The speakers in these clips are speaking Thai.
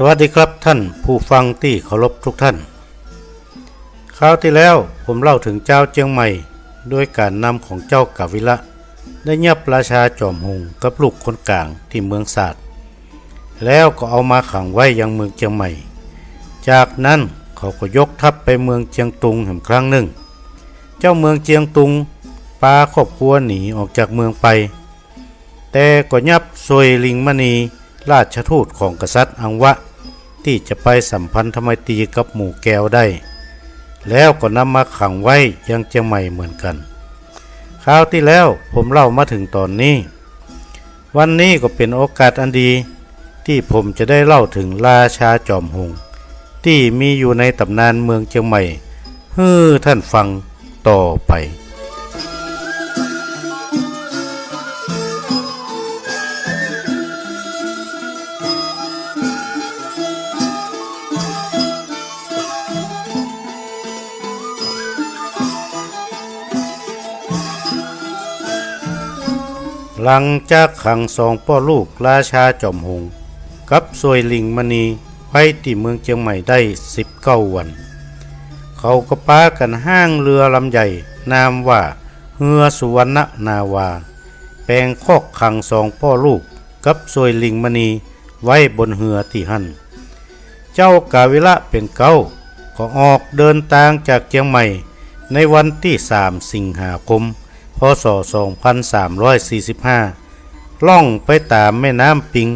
วัสดีครับท่านผู้ฟังที่เคารพทุกท่านคราวที่แล้วผมเล่าถึงเจ้าเจียงใหม่ด้วยการนำของเจ้ากาวิระได้ยับราชาจอมหงกับลูกคนกลางที่เมืองศาสตร์แล้วก็เอามาขังไว้ยังเมืองเจียงใหม่จากนั้นเขาก็ยกทัพไปเมืองเจียงตุงแห่งครั้งหนึ่งเจ้าเมืองเจียงตุงพาครอบครัวหนีออกจากเมืองไปแต่ก็ยับซวยลิงมณีราชทูตของกษัตริย์อังวะที่จะไปสัมพันธไมตรีกับหมู่แก้วได้แล้วก็นำมาขังไว้ยังเจียงใหม่เหมือนกันคราวที่แล้วผมเล่ามาถึงตอนนี้วันนี้ก็เป็นโอกาสอันดีที่ผมจะได้เล่าถึงราชาจอมหงที่มีอยู่ในตำนานเมืองเชียงใหม่ให้ท่านฟังต่อไปหลังจากขังสองพ่อลูกราชาจอมหงกับซวยลิงมณีไว้ที่เมืองเชียงใหม่ได้19 วันเขาก็พากันห้างเรือลำใหญ่นามว่าเรือสุวรรณนาวาแปลงคอกขังสองพ่อลูกกับซวยลิงมณีไว้บนเรือที่หั่นเจ้ากาวิระเป็นเก้าก็ออกเดินทางจากเชียงใหม่ในวันที่3 สิงหาคมพ.ศ. 2345ล่องไปตามแม่น้ำปิง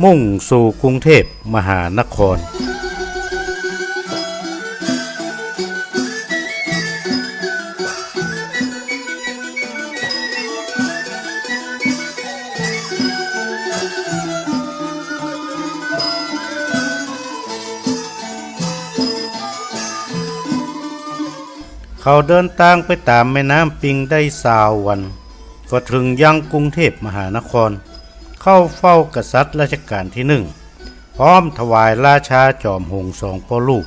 มุ่งสู่กรุงเทพมหานครเขาเดินทางไปตามแม่น้ำปิงได้20 วันก็ถึงยังกรุงเทพมหานครเข้าเฝ้ากษัตริย์รัชกาลที่1พร้อมถวายราชาจอมหงสองพ่อลูก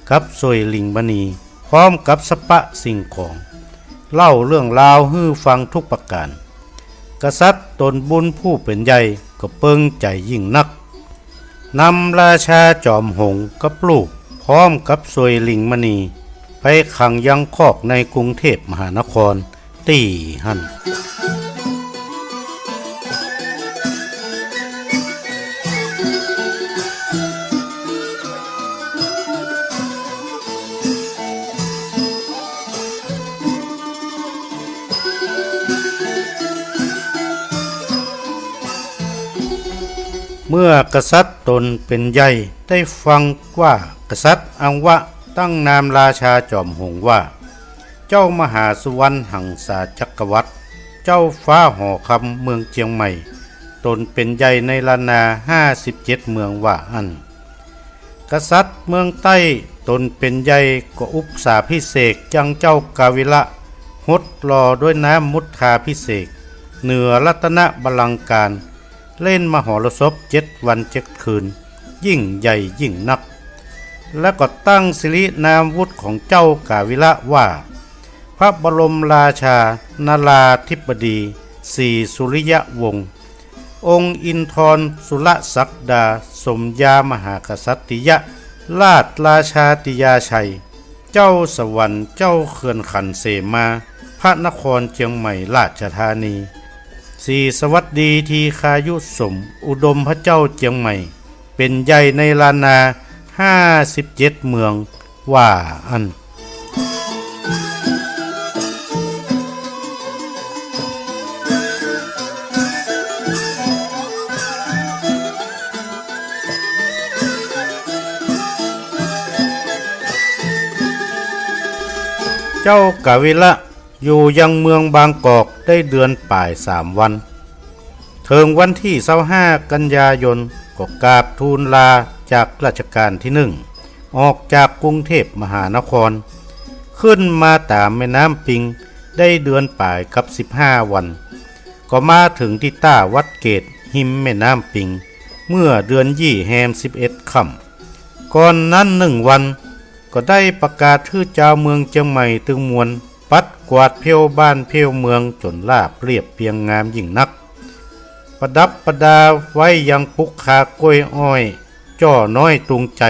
กับซวยลิงมณีพร้อมกับสปะสิ่งของเล่าเรื่องราวให้ฟังทุกประการกษัตริย์ตนบุญผู้เป็นใหญ่ก็เปิงใจยิ่งนักนำราชาจอมหงกับลูกพร้อมกับซวยลิงมณีไปขังยังคอกในกรุงเทพมหานครตีหั่นเมื่อกษัตริย์ตนเป็นใหญ่ได้ฟังว่ากษัตริย์อังวะตั้งนามราชาจอมหงว่าเจ้ามหาสุวรรณหังษาจักรวรรดิเจ้าฟ้าหอคำเมืองเชียงใหม่ตนเป็นใหญ่ในลานา57 เมืองว่าอันกษัตริย์เมืองใต้ตนเป็นใหญ่ก็อุปสาพิเศษจังเจ้ากาวิระหดรอด้วยน้ำมุทาพิเศษเหนือรัตนบัลลังก์การเล่นมหรสพ7 วัน7 คืนยิ่งใหญ่ยิ่งนักและก็ตั้งสิรินามวุฒิของเจ้ากาวิระว่าพระบรมราชานราธิบดีศรีสุริยวงศ์องค์อินทรสุรศักดาสมยามหากษัตริยราชราชาติยาชัยเจ้าสวรรค์เจ้าเขื่อนขันเสมาพระนครเชียงใหม่ราชธานีสีสวัสดีทีคายุสมอุดมพระเจ้าเชียงใหม่เป็นใหญ่ในลานา57 เมืองว่าอันเจ้ากาวิระอยู่ยังเมืองบางกอกได้เดือนป่าย3 วันถึงวันที่25 กันยายนก็กราบทูลลาจากรัชกาลที่1ออกจากกรุงเทพมหานครขึ้นมาตามแม่น้ำปิงได้เดือนป่ายกับ15 วันก็มาถึงที่ต้าวัดเกตหิมแม่น้ำปิงเมื่อเดือนยี่แฮม11 ค่ำก่อนนั้น1 วันก็ได้ประกาศชื่อเจ้าเมืองเชียงใหม่ตึงมวลปัดกวาดเพียวบ้านเพียวเมืองจนราบเรียบเพียงงามยิ่งนัก ประดับประดาไว้ยังปุกคากล้วยอ้อย จ่อน้อยตุงใจ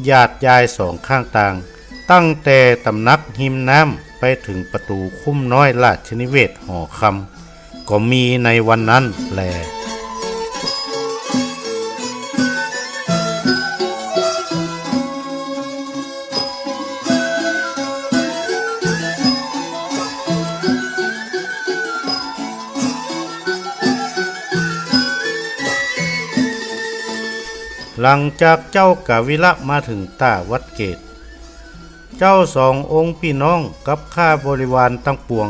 ญาติยายสองข้างต่างตั้งแต่ตำนักหิมน้ำไปถึงประตูคุ้มน้อยราชนิเวศหอคำก็มีในวันนั้นแลหลังจากเจ้ากาวิระมาถึงต้าวัดเกตเจ้าสององค์พี่น้องกับข้าบริวารตั้งปวง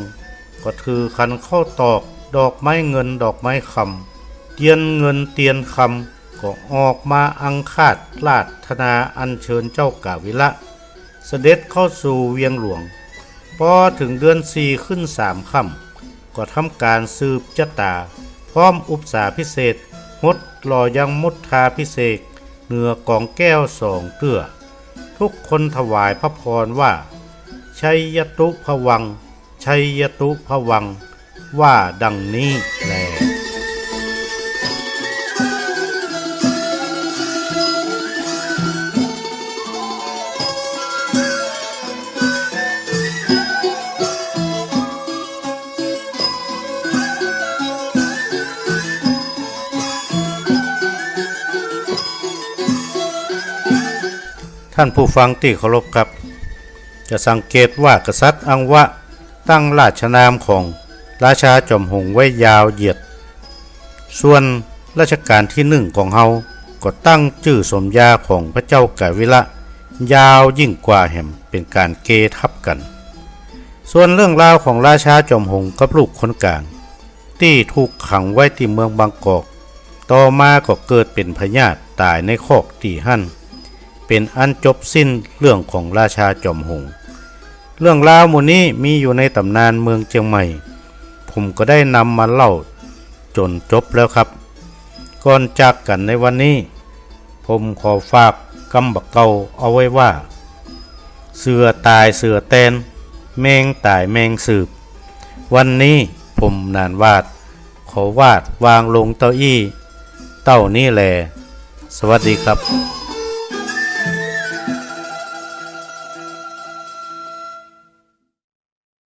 ก็ถือขันเข้าตอกดอกไม้เงินดอกไม้คำเตียนเงินเตียนคำก็ออกมาอังคาดลาดธนาอัญเชิญเจ้ากาวิระเสด็จเข้าสู่เวียงหลวงพอถึงเดือน4ขึ้น3ค่ำก็ทำการสืบชะตาพร้อมอุปสาพิเศษงดหล่อยังมุทธาพิเศษเหนือกองแก้ว2เตื้อทุกคนถวายพระพรว่าชัยยตุภวังชัยยตุภวังว่าดังนี้แลท่านผู้ฟังที่เคารพครับจะสังเกตว่ากษัตริย์อังวะตั้งราชนามของราชาจอมหงไว้ยาวเหยียดส่วนรัชกาลที่1ของเฮาก็ตั้งชื่อสมญาของพระเจ้ากาวิระยาวยิ่งกว่าแห่มเป็นการเกทับกันส่วนเรื่องราวของราชาจอมหงกับลูกคนกลางที่ถูกขังไว้ที่เมืองบางกอกต่อมาก็เกิดเป็นพญาติตายในคอกที่หั่นเป็นอันจบสิ้นเรื่องของราชาจอมหงเรื่องราวหมู่นี้มีอยู่ในตำนานเมืองเชียงใหม่ผมก็ได้นำมาเล่าจนจบแล้วครับก่อนจากกันในวันนี้ผมขอฝากกำบักเก่าเอาไว้ว่าเสือตายเสือแตนแมงตายแมงสืบวันนี้ผมนานวาดขอวาดวางลงเต้าอี้เต้านี้แหละสวัสดีครับ